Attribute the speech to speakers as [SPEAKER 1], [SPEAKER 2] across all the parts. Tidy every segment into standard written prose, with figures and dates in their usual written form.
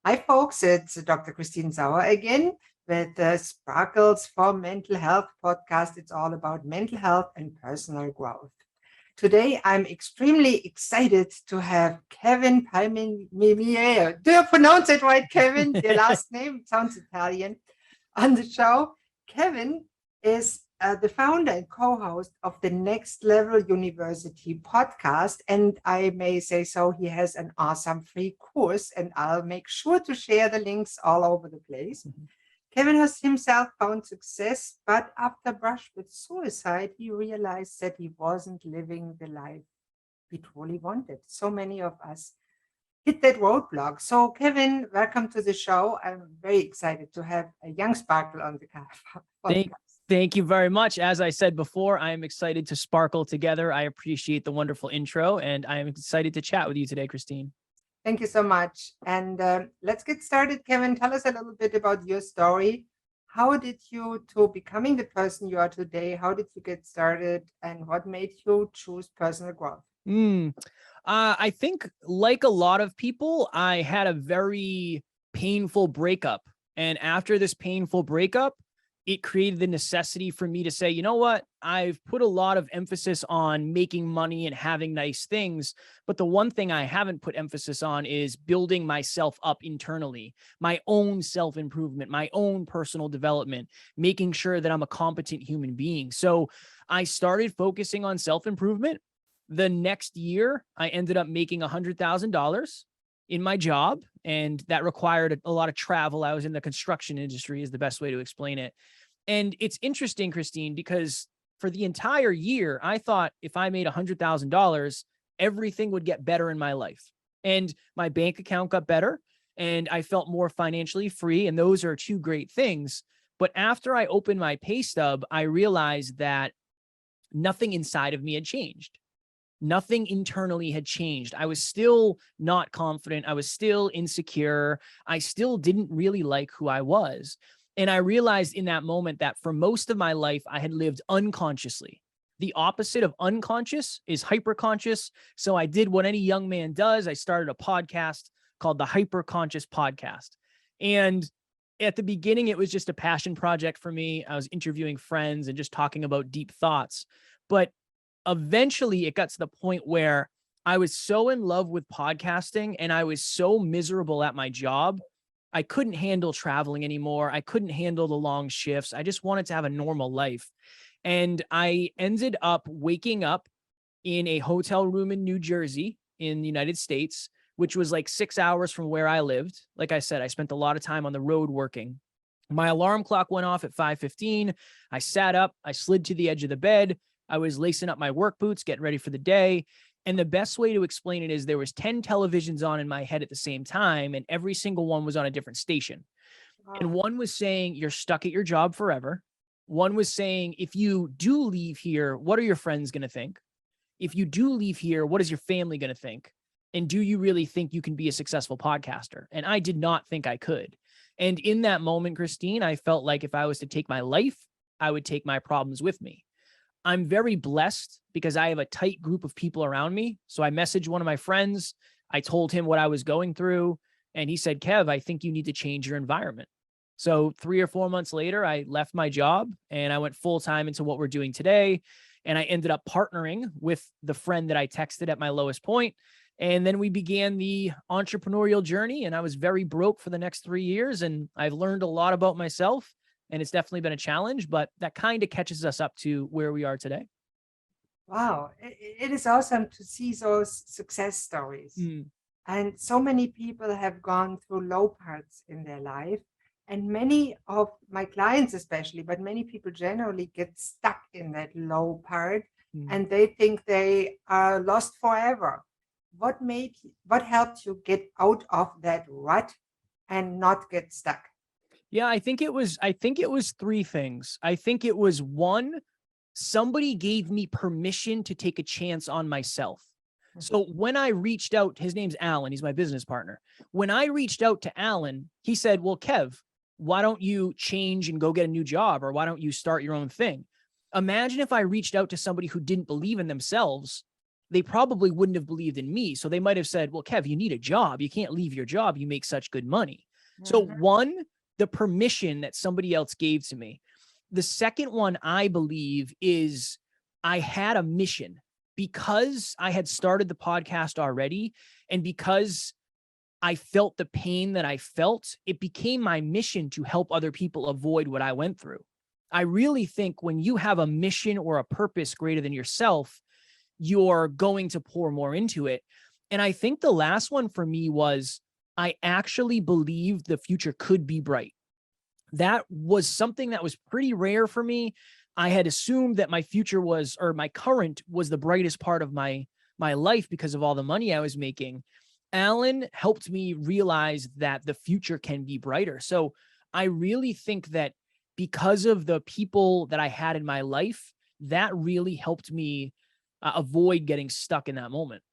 [SPEAKER 1] Hi, folks. It's Dr. Christine Sauer again with the Sparkles for Mental Health podcast. It's all about mental health and personal growth. Today, I'm extremely excited to have Kevin Palmieri. Do you pronounce it right, Kevin? Your last name sounds Italian on the show. Kevin is the founder and co-host of the Next Level University podcast. And I may say so, he has an awesome free course, and I'll make sure to share the links all over the place. Kevin has himself found success, but after brush with suicide, he realized that he wasn't living the life he truly wanted. So many of us hit that roadblock. So, Kevin, welcome to the show. I'm very excited to have a young sparkle on the podcast.
[SPEAKER 2] Thank you very much. As I said before, I am excited to sparkle together. I appreciate the wonderful intro, and I am excited to chat with you today, Christine.
[SPEAKER 1] Thank you so much. And let's get started. Kevin, tell us a little bit about your story. How did you to becoming the person you are today? How did you get started, and what made you choose personal growth?
[SPEAKER 2] I think, like a lot of people, I had a very painful breakup. And after this painful breakup, it created the necessity for me to say, you know what? I've put a lot of emphasis on making money and having nice things. But the one thing I haven't put emphasis on is building myself up internally, my own self-improvement, my own personal development, making sure that I'm a competent human being. So I started focusing on self-improvement. The next year, I ended up making $100,000 in my job, and that required a lot of travel. I was in the construction industry is the best way to explain it. And it's interesting, Christine, because for the entire year, I thought if I made $100,000, everything would get better in my life. And my bank account got better, and I felt more financially free. And those are two great things. But after I opened my pay stub, I realized that nothing inside of me had changed. Nothing internally had changed. I was still not confident. I was still insecure. I still didn't really like who I was. And I realized in that moment that for most of my life, I had lived unconsciously. The opposite of unconscious is hyperconscious. So I did what any young man does. I started a podcast called the Hyperconscious Podcast. And at the beginning, it was just a passion project for me. I was interviewing friends and just talking about deep thoughts. But eventually it got to the point where I was so in love with podcasting and I was so miserable at my job. I couldn't handle traveling anymore. I couldn't handle the long shifts. I just wanted to have a normal life. And I ended up waking up in a hotel room in New Jersey in the United States, which was like 6 hours from where I lived. Like I said, I spent a lot of time on the road working. My alarm clock went off at 5:15. I sat up, I slid to the edge of the bed. I was lacing up my work boots, getting ready for the day. And the best way to explain it is there was 10 televisions on in my head at the same time, and every single one was on a different station.
[SPEAKER 1] Wow.
[SPEAKER 2] And one was saying, you're stuck at your job forever. One was saying, if you do leave here, what are your friends going to think? If you do leave here, what is your family going to think? And do you really think you can be a successful podcaster? And I did not think I could. And in that moment, Christine, I felt like if I was to take my life, I would take my problems with me. I'm very blessed because I have a tight group of people around me. So I messaged one of my friends. I told him what I was going through. And he said, Kev, I think you need to change your environment. So 3 or 4 months later, I left my job and I went full time into what we're doing today. And I ended up partnering with the friend that I texted at my lowest point. And then we began the entrepreneurial journey. And I was very broke for the next 3 years. And I've learned a lot about myself. And it's definitely been a challenge, but that kind of catches us up to where we are today.
[SPEAKER 1] Wow. It is awesome to see those success stories. And so many people have gone through low parts in their life. And many of my clients, especially, but many people generally get stuck in that low part and they think they are lost forever. What helped you get out of that rut and not get stuck?
[SPEAKER 2] Yeah, I think it was 3 things. I think it was 1, somebody gave me permission to take a chance on myself. So when I reached out, his name's Alan, he's my business partner. When I reached out to Alan, he said, well, Kev, why don't you change and go get a new job? Or why don't you start your own thing? Imagine if I reached out to somebody who didn't believe in themselves they probably wouldn't have believed in me. So they might have said, well, Kev, you need a job. You can't leave your job. You make such good money. So one, the permission that somebody else gave to me. The second one, I believe, is I had a mission because I had started the podcast already. And because I felt the pain that I felt, it became my mission to help other people avoid what I went through. I really think when you have a mission or a purpose greater than yourself, you're going to pour more into it. And I think the last one for me was I actually believed the future could be bright. That was something that was pretty rare for me. I had assumed that my future was, or my current was the brightest part of my life because of all the money I was making. Alan helped me realize that the future can be brighter. So I really think that because of the people that I had in my life, that really helped me avoid getting stuck in that moment.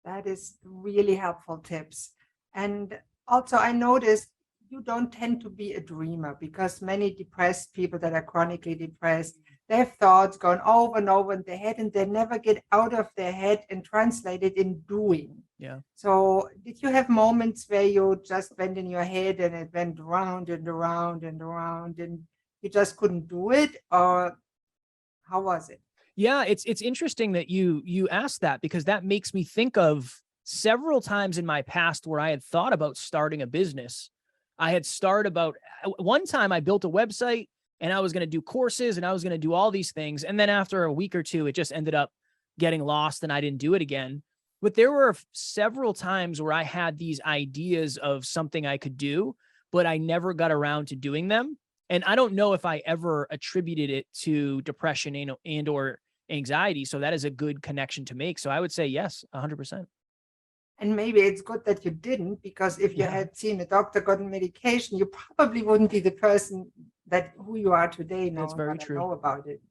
[SPEAKER 1] That is really helpful tips. And also, I noticed you don't tend to be a dreamer, because many depressed people that are chronically depressed, they have thoughts going over and over in their head, and they never get out of their head and translate it in doing.
[SPEAKER 2] Yeah.
[SPEAKER 1] So did you have moments where you just went in your head and it went round and around and around and you just couldn't do it? Or how was it?
[SPEAKER 2] Yeah, it's interesting that you asked that, because that makes me think of several times in my past where I had thought about starting a business. I had started about one time I built a website and I was going to do courses and I was going to do all these things. And then after a week or two, it just ended up getting lost and I didn't do it again. But there were several times where I had these ideas of something I could do, but I never got around to doing them. And I don't know if I ever attributed it to depression and or anxiety. So that is a good connection to make. So I would say yes, 100%.
[SPEAKER 1] And maybe it's good that you didn't, because if you had seen a doctor, gotten medication, you probably wouldn't be the person that who you are today.
[SPEAKER 2] That's very true.
[SPEAKER 1] I know about it.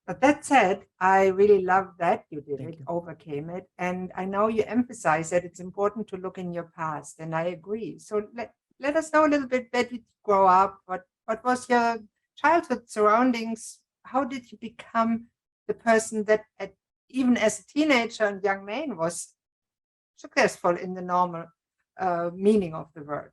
[SPEAKER 1] But that said, I really love that you did
[SPEAKER 2] Thank
[SPEAKER 1] it,
[SPEAKER 2] you.
[SPEAKER 1] overcame it. And I know you emphasize that it's important to look in your past, and I agree. So let us know a little bit, where did you grow up? What was your childhood surroundings? How did you become the person that even as a teenager and young man was successful in the normal meaning of the word?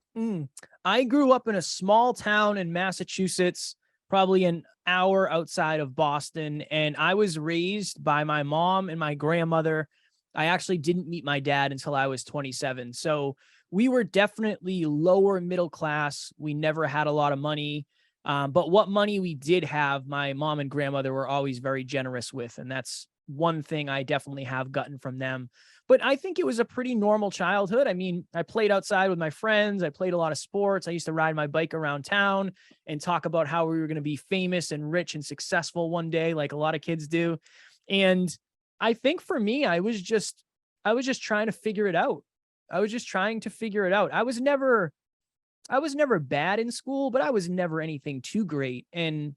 [SPEAKER 2] I grew up in a small town in Massachusetts, probably an hour outside of Boston, and I was raised by my mom and my grandmother. I actually didn't meet my dad until I was 27. So we were definitely lower middle class. We never had a lot of money. But what money we did have, my mom and grandmother were always very generous with. And that's one thing I definitely have gotten from them. But I think it was a pretty normal childhood. I mean, I played outside with my friends. I played a lot of sports. I used to ride my bike around town and talk about how we were going to be famous and rich and successful one day, like a lot of kids do. And I think for me, I was just trying to figure it out. I was just trying to figure it out. I was never bad in school, but I was never anything too great. And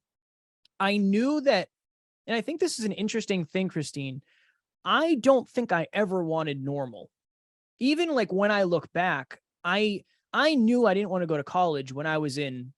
[SPEAKER 2] I knew that, and I think this is an interesting thing, Christine, I don't think I ever wanted normal. Even like when I look back, I knew I didn't want to go to college when I was in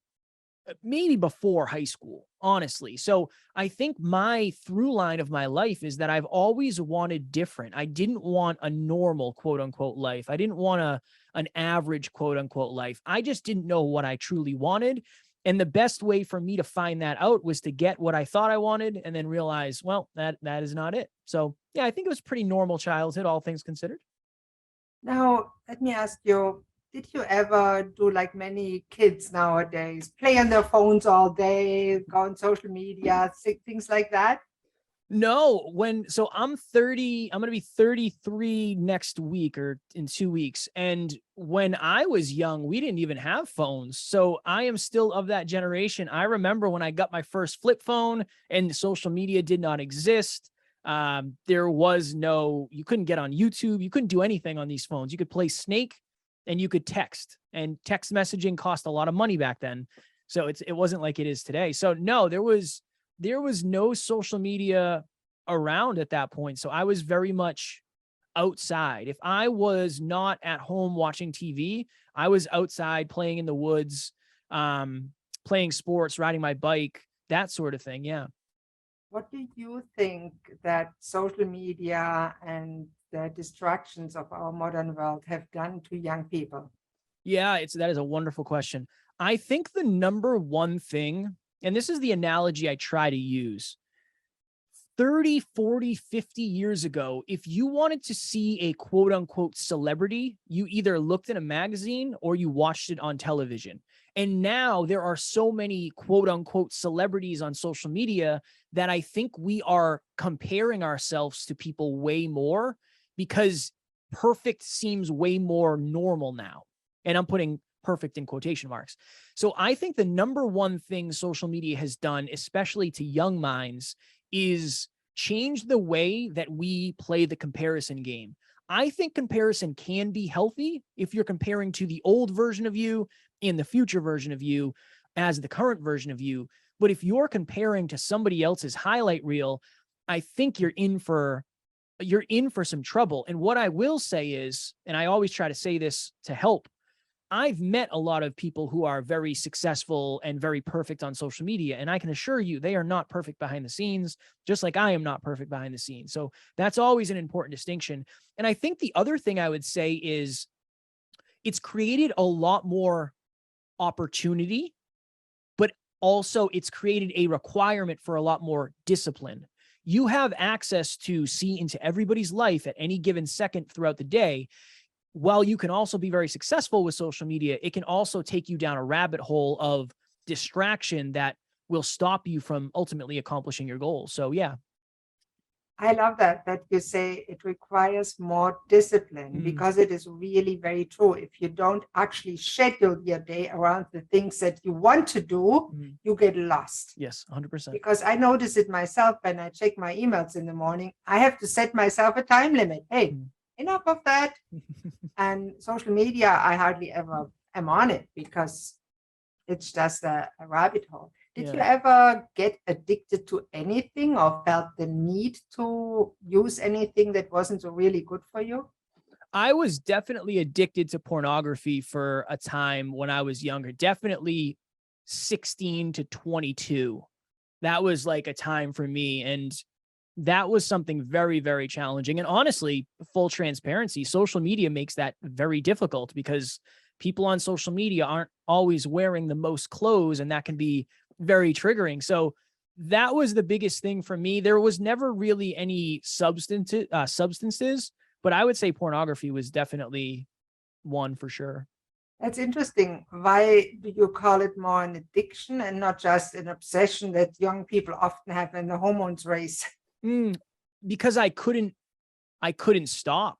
[SPEAKER 2] maybe before high school, honestly. So I think my through line of my life is that I've always wanted different. I didn't want a normal quote unquote life. I didn't want an average quote unquote life. I just didn't know what I truly wanted. And the best way for me to find that out was to get what I thought I wanted and then realize, well, that is not it. So yeah, I think it was pretty normal childhood, all things considered.
[SPEAKER 1] Now, let me ask you, did you ever do like many kids nowadays, play on their phones all day, go on social media, things like that?
[SPEAKER 2] No, so I'm 30, I'm going to be 33 next week or in 2 weeks. And when I was young, we didn't even have phones. So I am still of that generation. I remember when I got my first flip phone and social media did not exist. There was you couldn't get on YouTube. You couldn't do anything on these phones. You could play Snake and you could text, and text messaging cost a lot of money back then. So it wasn't like it is today. So no, there was no social media around at that point. So I was very much outside. If I was not at home watching TV, I was outside playing in the woods, playing sports, riding my bike, that sort of thing. Yeah.
[SPEAKER 1] What do you think that social media and the distractions of our modern world have done to young people?
[SPEAKER 2] Yeah, that is a wonderful question. I think the number one thing, and this is the analogy I try to use, 30, 40, 50 years ago, if you wanted to see a quote unquote celebrity, you either looked in a magazine or you watched it on television. And now there are so many quote unquote celebrities on social media that I think we are comparing ourselves to people way more because perfect seems way more normal now. And I'm putting perfect in quotation marks. So I think the number one thing social media has done, especially to young minds, is change the way that we play the comparison game. I think comparison can be healthy if you're comparing to the old version of you and the future version of you as the current version of you. But if you're comparing to somebody else's highlight reel, I think you're in for some trouble. And what I will say is, and I always try to say this to help, I've met a lot of people who are very successful and very perfect on social media, and I can assure you they are not perfect behind the scenes, just like I am not perfect behind the scenes. So that's always an important distinction. And I think the other thing I would say is it's created a lot more opportunity, but also it's created a requirement for a lot more discipline. You have access to see into everybody's life at any given second throughout the day. While you can also be very successful with social media, it can also take you down a rabbit hole of distraction that will stop you from ultimately accomplishing your goals. So yeah.
[SPEAKER 1] I love that you say it requires more discipline, because it is really very true. If you don't actually schedule your day around the things that you want to do, you get lost.
[SPEAKER 2] Yes, 100%.
[SPEAKER 1] Because I notice it myself when I check my emails in the morning. I have to set myself a time limit. Hey, enough of that. And social media, I hardly ever am on it because it's just a rabbit hole. Did you ever get addicted to anything or felt the need to use anything that wasn't so really good for you?
[SPEAKER 2] I was definitely addicted to pornography for a time when I was younger, definitely 16 to 22. That was like a time for me. And that was something very, very challenging. And honestly, full transparency, social media makes that very difficult because people on social media aren't always wearing the most clothes, and that can be very triggering. So that was the biggest thing for me. There was never really any substances, but I would say pornography was definitely one for sure.
[SPEAKER 1] That's interesting. Why do you call it more an addiction and not just an obsession that young people often have when the hormones race?
[SPEAKER 2] Because I couldn't stop.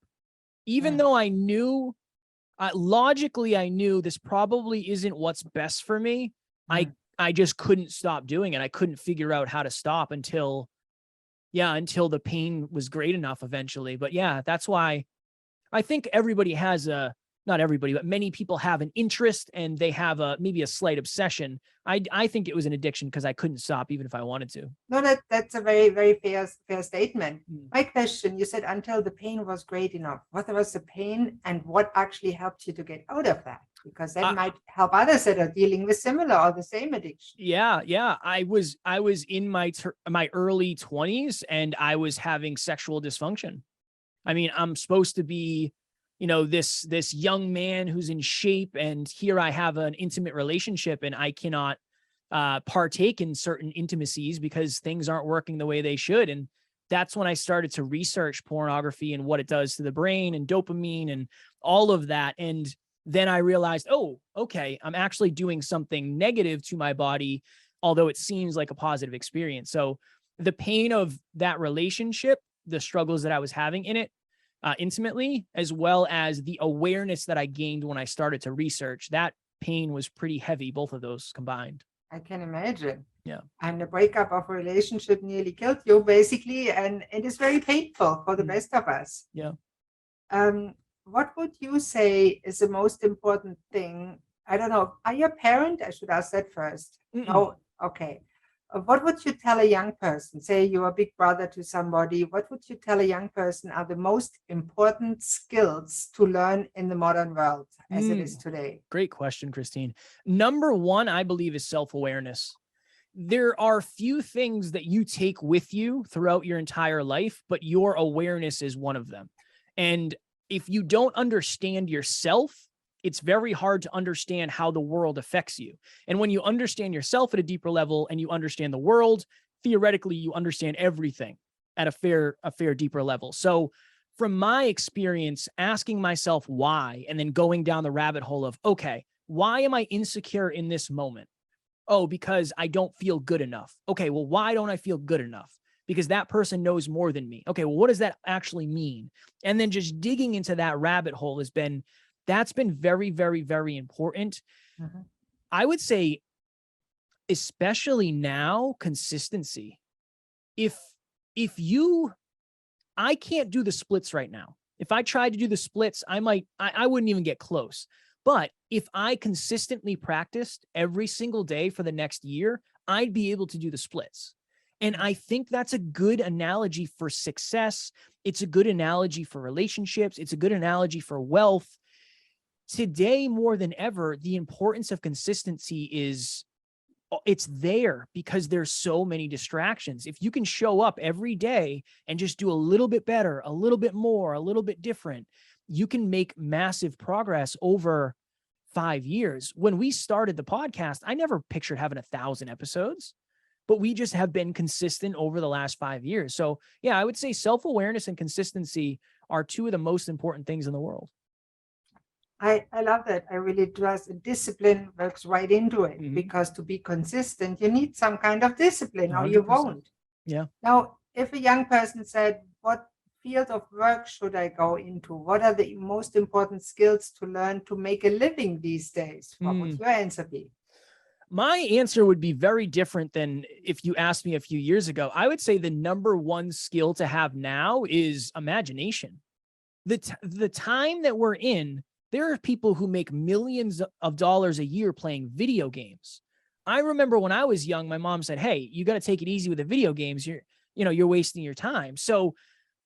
[SPEAKER 2] Even though I knew, logically, I knew this probably isn't what's best for me. I just couldn't stop doing it. I couldn't figure out how to stop until the pain was great enough eventually. But yeah, that's why I think everybody has not everybody, but many people have an interest and they have maybe a slight obsession. I think it was an addiction because I couldn't stop even if I wanted to.
[SPEAKER 1] No, that's a very, very fair statement. My question, you said until the pain was great enough. What was the pain and what actually helped you to get out of that? Because that might help others that are dealing with similar or the same addiction.
[SPEAKER 2] Yeah. I was in my early 20s and I was having sexual dysfunction. I mean, I'm supposed to be, this young man who's in shape, and here I have an intimate relationship and I cannot partake in certain intimacies because things aren't working the way they should. And that's when I started to research pornography and what it does to the brain and dopamine and all of that. And then I realized, oh, okay, I'm actually doing something negative to my body, although it seems like a positive experience. So the pain of that relationship, the struggles that I was having in it, intimately, as well as the awareness that I gained when I started to research, that pain was pretty heavy, both of those combined.
[SPEAKER 1] I can imagine.
[SPEAKER 2] Yeah.
[SPEAKER 1] And the breakup of a relationship nearly killed you, basically, and it is very painful for the best of us.
[SPEAKER 2] Yeah.
[SPEAKER 1] What would you say is the most important thing? I don't know. Are you a parent? I should ask that first. No? Okay. What would you tell a young person? Say you're a big brother to somebody. What would you tell a young person are the most important skills to learn in the modern world as it is today?
[SPEAKER 2] Great question, Christine. Number one, I believe, is self-awareness. there are few things that you take with you throughout your entire life, but your awareness is one of them. And if you don't understand yourself, it's very hard to understand how the world affects you. And when you understand yourself at a deeper level and you understand the world, theoretically, you understand everything at a fair deeper level. So from my experience, asking myself why, and then going down the rabbit hole of, okay, why am I insecure in this moment? Oh, because I don't feel good enough. Okay, well, why don't I feel good enough? Because that person knows more than me. Okay, well, what does that actually mean? And then just digging into that rabbit hole that's been very, very, very important.
[SPEAKER 1] Mm-hmm.
[SPEAKER 2] I would say, especially now, consistency. If I can't do the splits right now. If I tried to do the splits, I wouldn't even get close. But if I consistently practiced every single day for the next year, I'd be able to do the splits. And I think that's a good analogy for success. It's a good analogy for relationships. It's a good analogy for wealth. Today, more than ever, the importance of consistency it's there because there's so many distractions. If you can show up every day and just do a little bit better, a little bit more, a little bit different, you can make massive progress over 5 years. When we started the podcast, I never pictured having 1,000 episodes, but we just have been consistent over the last 5 years. So yeah, I would say self-awareness and consistency are two of the most important things in the world.
[SPEAKER 1] I love that. I really trust discipline works right into it because to be consistent, you need some kind of discipline or you
[SPEAKER 2] 100%.
[SPEAKER 1] won't.
[SPEAKER 2] Yeah.
[SPEAKER 1] Now, if a young person said, what field of work should I go into? What are the most important skills to learn to make a living these days? What would your answer be?
[SPEAKER 2] My answer would be very different than if you asked me a few years ago. I would say the number one skill to have now is imagination. The time that we're in, there are people who make millions of dollars a year playing video games. I remember when I was young, my mom said, "Hey, you got to take it easy with the video games. You're wasting your time." So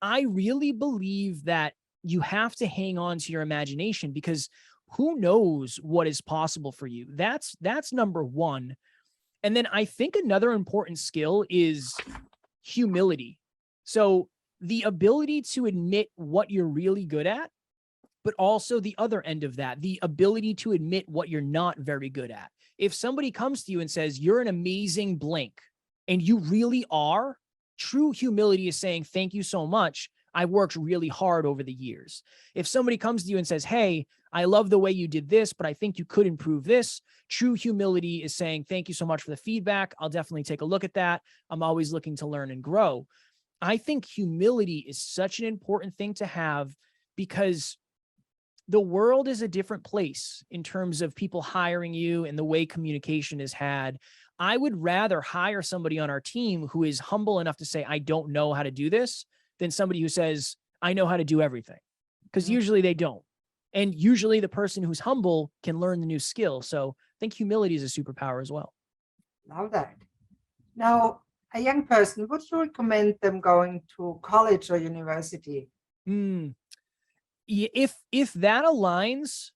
[SPEAKER 2] I really believe that you have to hang on to your imagination because who knows what is possible for you. That's number one. And then I think another important skill is humility. So the ability to admit what you're really good at, but also the other end of that, the ability to admit what you're not very good at. If somebody comes to you and says, you're an amazing blank, and you really are, true humility is saying, thank you so much. I worked really hard over the years. If somebody comes to you and says, hey, I love the way you did this, but I think you could improve this. True humility is saying, thank you so much for the feedback. I'll definitely take a look at that. I'm always looking to learn and grow. I think humility is such an important thing to have because the world is a different place in terms of people hiring you and the way communication is had. I would rather hire somebody on our team who is humble enough to say, I don't know how to do this, than somebody who says, I know how to do everything. Because usually they don't. And usually the person who's humble can learn the new skill. So I think humility is a superpower as well.
[SPEAKER 1] Love that. Now, a young person, would you recommend them going to college or university?
[SPEAKER 2] If that aligns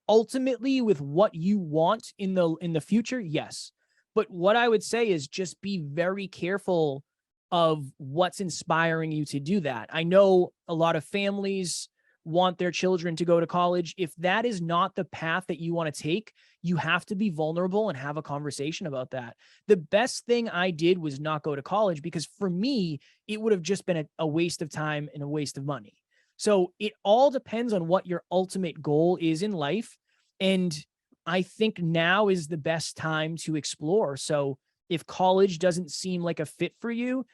[SPEAKER 2] ultimately with what you want in the future, yes. But what I would say is just be very careful of what's inspiring you to do that. I know a lot of families want their children to go to college. If that is not the path that you want to take, you have to be vulnerable and have a conversation about that. The best thing I did was not go to college because for me, it would have just been a waste of time and a waste of money. So it all depends on what your ultimate goal is in life. And I think now is the best time to explore. So if college doesn't seem like a fit for you,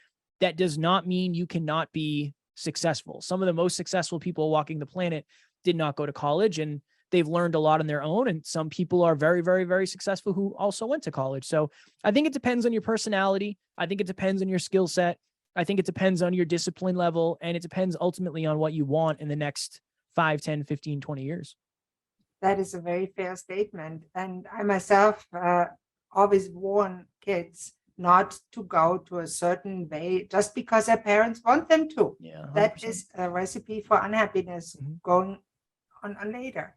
[SPEAKER 2] that does not mean you cannot be successful. Some of the most successful people walking the planet did not go to college and they've learned a lot on their own. And some people are very, very, very successful who also went to college. So I think it depends on your personality. I think it depends on your skill set. I think it depends on your discipline level, and it depends ultimately on what you want in the next 5, 10, 15, 20 years.
[SPEAKER 1] That is a very fair statement. And I myself always warn kids not to go to a certain way just because their parents want them to.
[SPEAKER 2] Yeah, 100%.
[SPEAKER 1] That is a recipe for unhappiness going on later.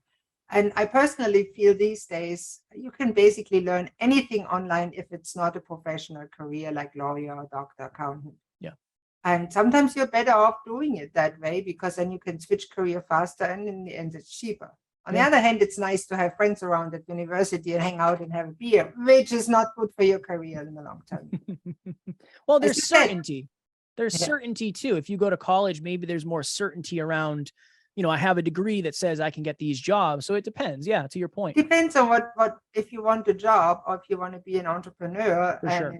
[SPEAKER 1] And I personally feel these days you can basically learn anything online if it's not a professional career like lawyer or doctor, accountant.
[SPEAKER 2] Yeah.
[SPEAKER 1] And sometimes you're better off doing it that way because then you can switch career faster and in the end it's cheaper. On the
[SPEAKER 2] Yeah.
[SPEAKER 1] other hand, it's nice to have friends around at university and hang out and have a beer, which is not good for your career in the long term.
[SPEAKER 2] Well,
[SPEAKER 1] As
[SPEAKER 2] there's
[SPEAKER 1] you said.
[SPEAKER 2] certainty. There's
[SPEAKER 1] Yeah.
[SPEAKER 2] certainty too. If you go to college, maybe there's more certainty around, I have a degree that says I can get these jobs. So it depends. Yeah, to your point.
[SPEAKER 1] Depends on what if you want a job or if you want to be an entrepreneur.
[SPEAKER 2] For sure.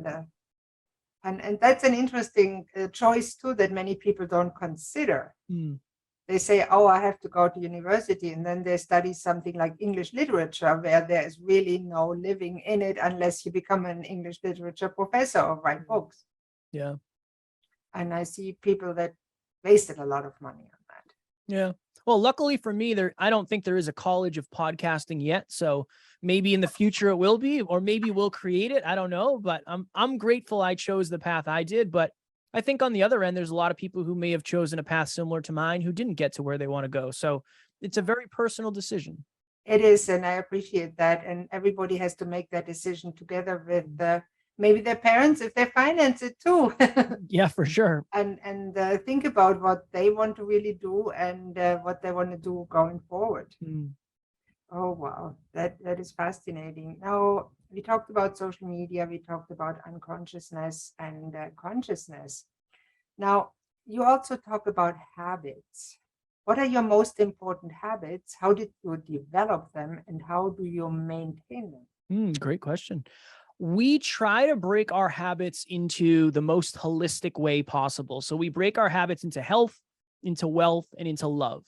[SPEAKER 1] And that's an interesting choice too that many people don't consider.
[SPEAKER 2] Mm.
[SPEAKER 1] They say, oh, I have to go to university, and then they study something like English literature where there is really no living in it unless you become an English literature professor or write books.
[SPEAKER 2] Yeah.
[SPEAKER 1] And I see people that wasted a lot of money on that.
[SPEAKER 2] Yeah. Well, luckily for me, I don't think there is a college of podcasting yet. So maybe in the future it will be, or maybe we'll create it. I don't know, but I'm grateful I chose the path I did. But I think on the other end, there's a lot of people who may have chosen a path similar to mine who didn't get to where they want to go. So it's a very personal decision.
[SPEAKER 1] It is, and I appreciate that. And everybody has to make that decision together with maybe their parents if they finance it too.
[SPEAKER 2] Yeah, for sure.
[SPEAKER 1] And think about what they want to really do and what they want to do going forward.
[SPEAKER 2] Mm.
[SPEAKER 1] Oh, wow. That is fascinating. Now, we talked about social media, we talked about unconsciousness and consciousness. Now, you also talk about habits. What are your most important habits? How did you develop them and how do you maintain them?
[SPEAKER 2] Great question. We try to break our habits into the most holistic way possible. So we break our habits into health, into wealth, and into love.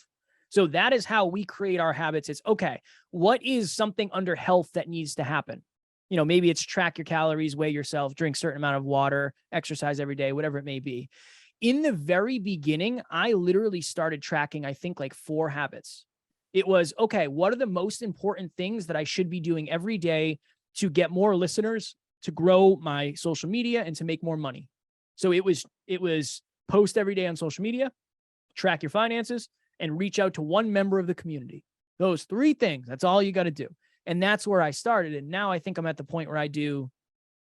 [SPEAKER 2] So that is how we create our habits. It's okay, what is something under health that needs to happen? Maybe it's track your calories, weigh yourself, drink a certain amount of water, exercise every day, whatever it may be. In the very beginning, I literally started tracking, I think like 4 habits. It was, okay, what are the most important things that I should be doing every day to get more listeners, to grow my social media, and to make more money? So it was post every day on social media, track your finances, and reach out to one member of the community. Those 3 things, that's all you got to do. And that's where I started. And now I think I'm at the point where I do,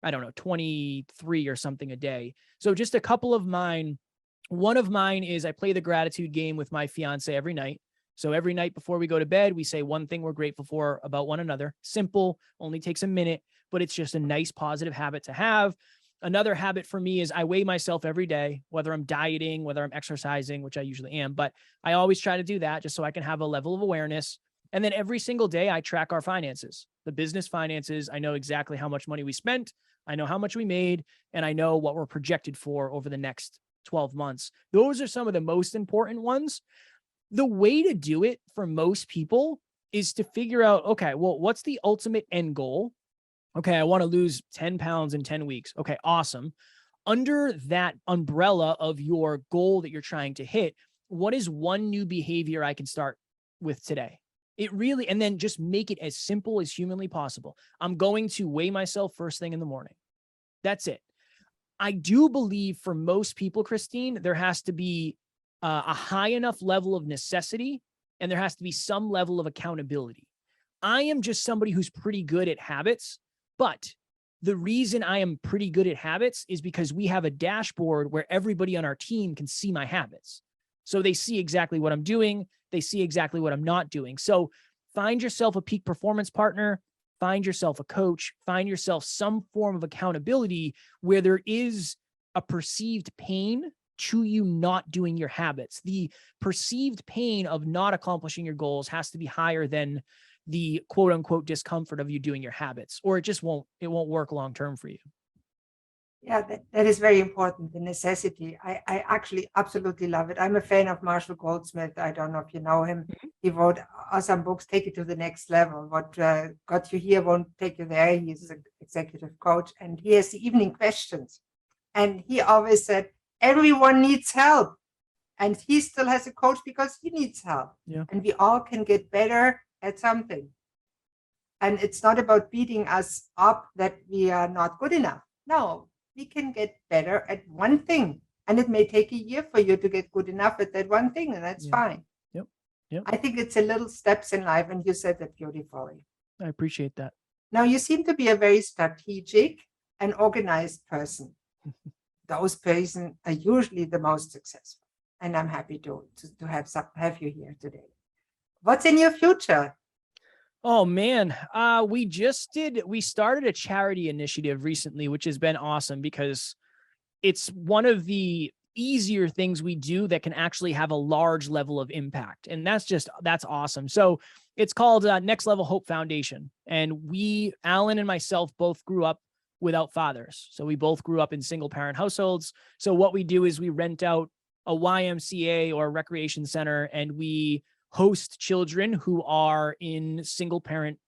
[SPEAKER 2] 23 or something a day. So just a couple of mine. One of mine is I play the gratitude game with my fiance every night. So every night before we go to bed, we say one thing we're grateful for about one another. Simple, only takes a minute, but it's just a nice positive habit to have. Another habit for me is I weigh myself every day, whether I'm dieting, whether I'm exercising, which I usually am, but I always try to do that just so I can have a level of awareness. And then every single day I track our finances, the business finances. I know exactly how much money we spent. I know how much we made, and I know what we're projected for over the next 12 months. Those are some of the most important ones. The way to do it for most people is to figure out, okay, well, what's the ultimate end goal? Okay, I want to lose 10 pounds in 10 weeks. Okay, awesome. Under that umbrella of your goal that you're trying to hit, what is one new behavior I can start with today? And then just make it as simple as humanly possible. I'm going to weigh myself first thing in the morning. That's it. I do believe for most people, Christine, there has to be a high enough level of necessity, and there has to be some level of accountability. I am just somebody who's pretty good at habits, but the reason I am pretty good at habits is because we have a dashboard where everybody on our team can see my habits. So they see exactly what I'm doing. They see exactly what I'm not doing. So find yourself a peak performance partner, find yourself a coach, find yourself some form of accountability where there is a perceived pain to you not doing your habits. The perceived pain of not accomplishing your goals has to be higher than the quote unquote discomfort of you doing your habits, or it won't work long term for you.
[SPEAKER 1] Yeah, that is very important, the necessity. I actually absolutely love it. I'm a fan of Marshall Goldsmith. I don't know if you know him. He wrote awesome books, Take It to the Next Level. What got you here won't take you there. He's an executive coach, and he has the evening questions. And he always said, everyone needs help. And he still has a coach because he needs help.
[SPEAKER 2] Yeah.
[SPEAKER 1] And we all can get better at something. And it's not about beating us up that we are not good enough. No, we can get better at one thing. And it may take a year for you to get good enough at that one thing, and that's fine.
[SPEAKER 2] Yep. Yep.
[SPEAKER 1] I think it's a little steps in life, and you said that beautifully.
[SPEAKER 2] I appreciate that.
[SPEAKER 1] Now, you seem to be a very strategic and organized person. Those persons are usually the most successful, and I'm happy to have you here today. What's in your future?
[SPEAKER 2] Oh man, we started a charity initiative recently, which has been awesome because it's one of the easier things we do that can actually have a large level of impact. And that's awesome. So it's called Next Level Hope Foundation. And Alan and myself both grew up without fathers. So we both grew up in single parent households. So what we do is we rent out a YMCA or a recreation center, and we host children who are in single parent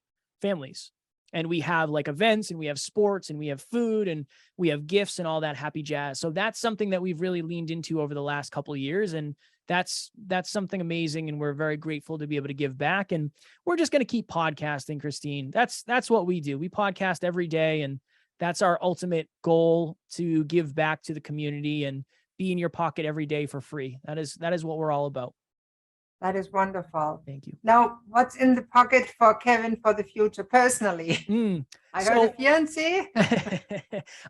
[SPEAKER 2] families. And we have like events, and we have sports, and we have food, and we have gifts and all that happy jazz. So that's something that we've really leaned into over the last couple of years. And that's something amazing. And we're very grateful to be able to give back. And we're just going to keep podcasting, Christine. That's what we do. We podcast every day. And that's our ultimate goal, to give back to the community and be in your pocket every day for free. That is what we're all about.
[SPEAKER 1] That is wonderful.
[SPEAKER 2] Thank you.
[SPEAKER 1] Now, what's in the pocket for Kevin for the future personally? I heard a fiance.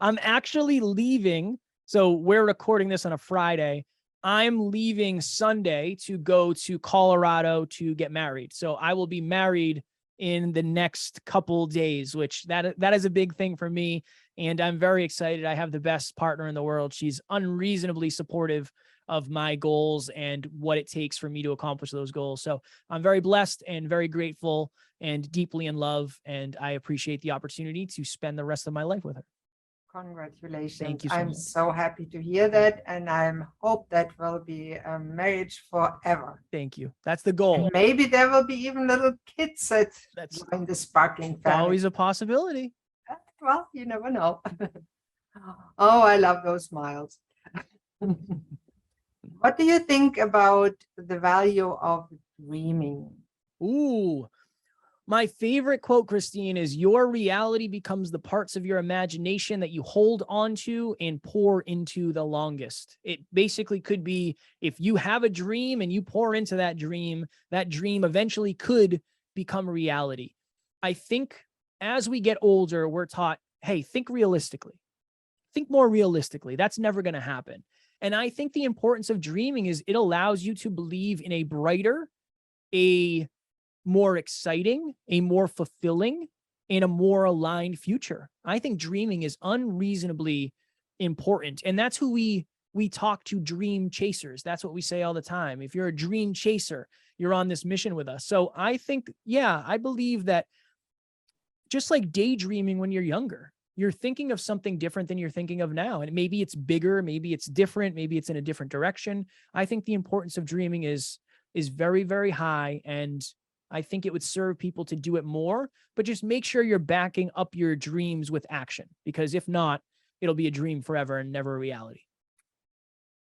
[SPEAKER 2] I'm actually leaving. So we're recording this on a Friday. I'm leaving Sunday to go to Colorado to get married. So I will be married in the next couple days, which that is a big thing for me. And I'm very excited. I have the best partner in the world. She's unreasonably supportive of my goals and what it takes for me to accomplish those goals. So I'm very blessed and very grateful and deeply in love. And I appreciate the opportunity to spend the rest of my life with her.
[SPEAKER 1] Congratulations.
[SPEAKER 2] Thank you so
[SPEAKER 1] I'm
[SPEAKER 2] much.
[SPEAKER 1] so happy to hear that. And I hope that will be a marriage forever.
[SPEAKER 2] Thank you. That's the goal.
[SPEAKER 1] And maybe there will be even little kids that join the sparkling family.
[SPEAKER 2] Always a possibility.
[SPEAKER 1] Well, you never know. Oh, I love those smiles. What do you think about the value of dreaming?
[SPEAKER 2] Ooh, my favorite quote, Christine, is your reality becomes the parts of your imagination that you hold onto and pour into the longest. It basically could be, if you have a dream and you pour into that dream eventually could become reality. I think as we get older, we're taught, hey, think realistically. Think more realistically. That's never going to happen. And I think the importance of dreaming is it allows you to believe in a brighter, a more exciting, a more fulfilling, and a more aligned future. I think dreaming is unreasonably important. And that's who we talk to, dream chasers. That's what we say all the time. If you're a dream chaser, you're on this mission with us. So I think, yeah, I believe that just like daydreaming when you're younger, you're thinking of something different than you're thinking of now. And maybe it's bigger, maybe it's different, maybe it's in a different direction. I think the importance of dreaming is very, very high. And I think it would serve people to do it more, but just make sure you're backing up your dreams with action, because if not, it'll be a dream forever and never a reality.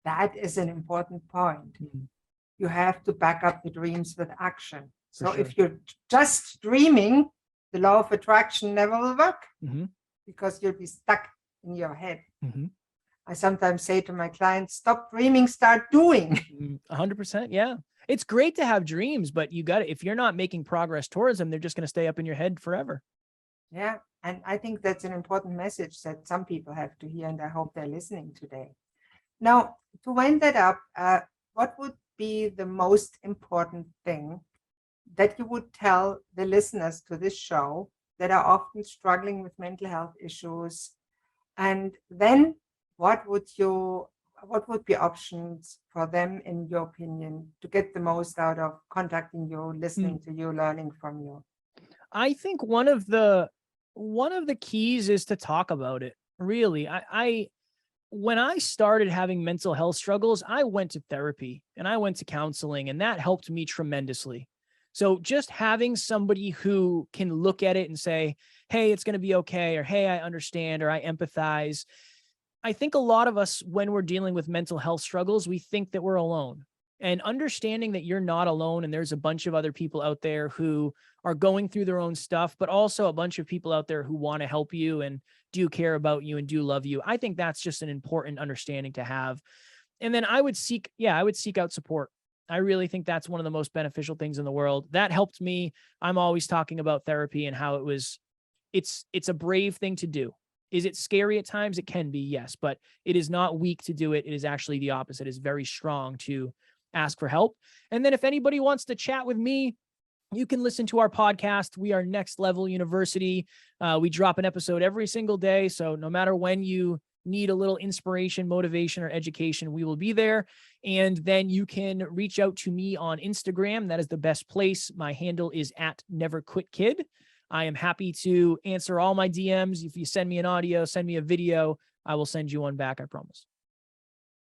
[SPEAKER 1] That is an important point.
[SPEAKER 2] Mm-hmm.
[SPEAKER 1] You have to back up the dreams with action. So
[SPEAKER 2] sure.
[SPEAKER 1] If you're just dreaming, the law of attraction never will work.
[SPEAKER 2] Mm-hmm.
[SPEAKER 1] Because you'll be stuck in your head.
[SPEAKER 2] Mm-hmm.
[SPEAKER 1] I sometimes say to my clients, stop dreaming, start doing.
[SPEAKER 2] 100%. Yeah. It's great to have dreams, but if you're not making progress towards them, they're just going to stay up in your head forever.
[SPEAKER 1] Yeah. And I think that's an important message that some people have to hear, and I hope they're listening today. Now, to wind that up, what would be the most important thing that you would tell the listeners to this show that are often struggling with mental health issues? And then what would be options for them, in your opinion, to get the most out of contacting you, listening to you, learning from you?
[SPEAKER 2] I think one of the keys is to talk about it. Really, when I started having mental health struggles, I went to therapy and I went to counseling, and that helped me tremendously. So just having somebody who can look at it and say, hey, it's going to be okay, or hey, I understand, or I empathize. I think a lot of us, when we're dealing with mental health struggles, we think that we're alone. And understanding that you're not alone, and there's a bunch of other people out there who are going through their own stuff, but also a bunch of people out there who want to help you and do care about you and do love you. I think that's just an important understanding to have. And then I would seek out support. I really think that's one of the most beneficial things in the world. That helped me. I'm always talking about therapy and how it's a brave thing to do. Is it scary at times? It can be, yes, but it is not weak to do it. It is actually the opposite. It is very strong to ask for help. And then if anybody wants to chat with me, you can listen to our podcast. We are Next Level University. We drop an episode every single day. So no matter when you need a little inspiration, motivation, or education, we will be there. And then you can reach out to me on Instagram. That is the best place. My handle is @NeverQuitKid. I am happy to answer all my DMs. If you send me an audio, send me a video, I will send you one back, I promise.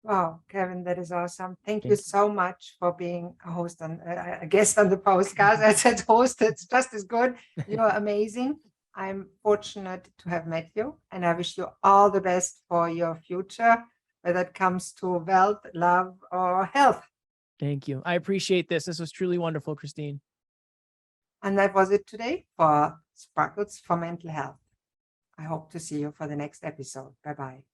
[SPEAKER 1] Wow, Kevin, that is awesome. Thank you
[SPEAKER 2] Thank you.
[SPEAKER 1] so much for being a host on a guest on the podcast. I said host, it's just as good. You're amazing. I'm fortunate to have met you, and I wish you all the best for your future, whether it comes to wealth, love, or health.
[SPEAKER 2] Thank you. I appreciate this. This was truly wonderful, Christine.
[SPEAKER 1] And that was it today for Sparkles for Mental Health. I hope to see you for the next episode. Bye-bye.